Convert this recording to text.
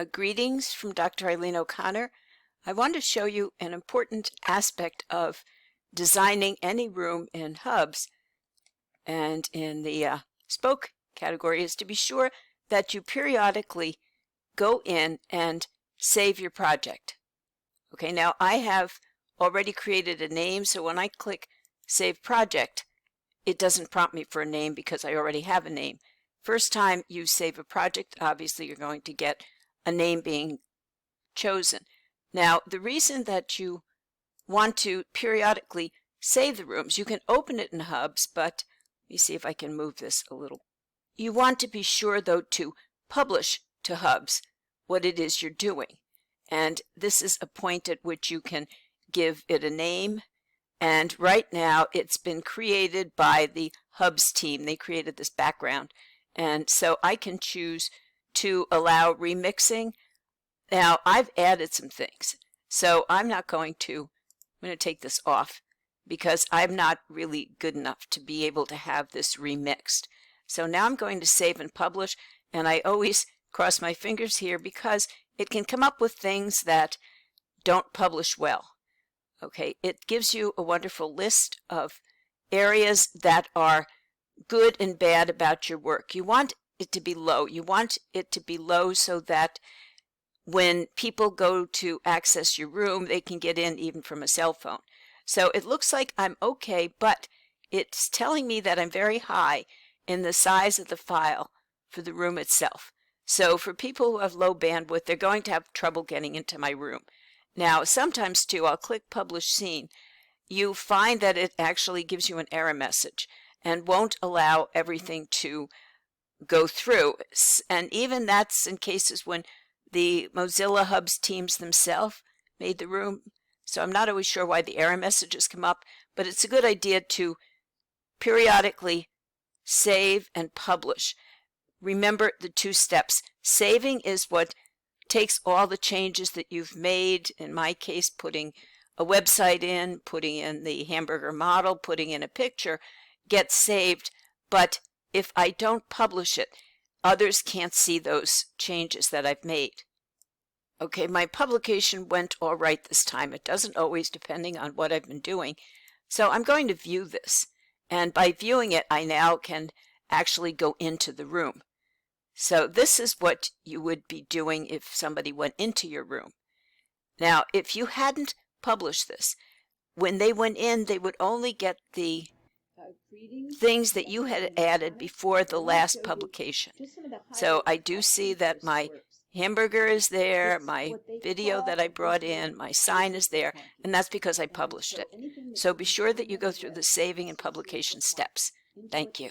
Greetings from Dr. Eileen O'Connor. I want to show you an important aspect of designing any room in Hubs and in the spoke category is to be sure that you periodically go in and save your project. Okay, now I have already created a name, so when I click Save Project, it doesn't prompt me for a name because I already have a name. First time you save a project, obviously you're going to get a name being chosen. Now, the reason that you want to periodically save the rooms, you can open it in Hubs, but let me see if I can move this a little. You want to be sure, though, to publish to Hubs what it is you're doing. And this is a point at which you can give it a name. And right now, it's been created by the Hubs team. They created this background. And so I can choose to allow remixing. Now, I've added some things. So I'm going to take this off because I'm not really good enough to be able to have this remixed. So now I'm going to save and publish, and I always cross my fingers here because it can come up with things that don't publish well. Okay, it gives you a wonderful list of areas that are good and bad about your work. You want it to be low. You want it to be low so that when people go to access your room, they can get in even from a cell phone. So it looks like I'm okay, but it's telling me that I'm very high in the size of the file for the room itself. So for people who have low bandwidth, they're going to have trouble getting into my room. Now, sometimes too, I'll click Publish Scene. You find that it actually gives you an error message and won't allow everything to go through. And even that's in cases when the Mozilla Hubs teams themselves made the room. So I'm not always sure why the error messages come up, but it's a good idea to periodically save and publish. Remember the two steps. Saving is what takes all the changes that you've made, in my case, putting a website in, putting in the hamburger model, putting in a picture, gets saved. But if I don't publish it, others can't see those changes that I've made. Okay, my publication went all right this time. It doesn't always, depending on what I've been doing. So I'm going to view this. And by viewing it, I now can actually go into the room. So this is what you would be doing if somebody went into your room. Now, if you hadn't published this, when they went in, they would only get the things that you had added before the last publication. So I do see that my hamburger is there, my video that I brought in, my sign is there, and that's because I published it. So be sure that you go through the saving and publication steps. Thank you.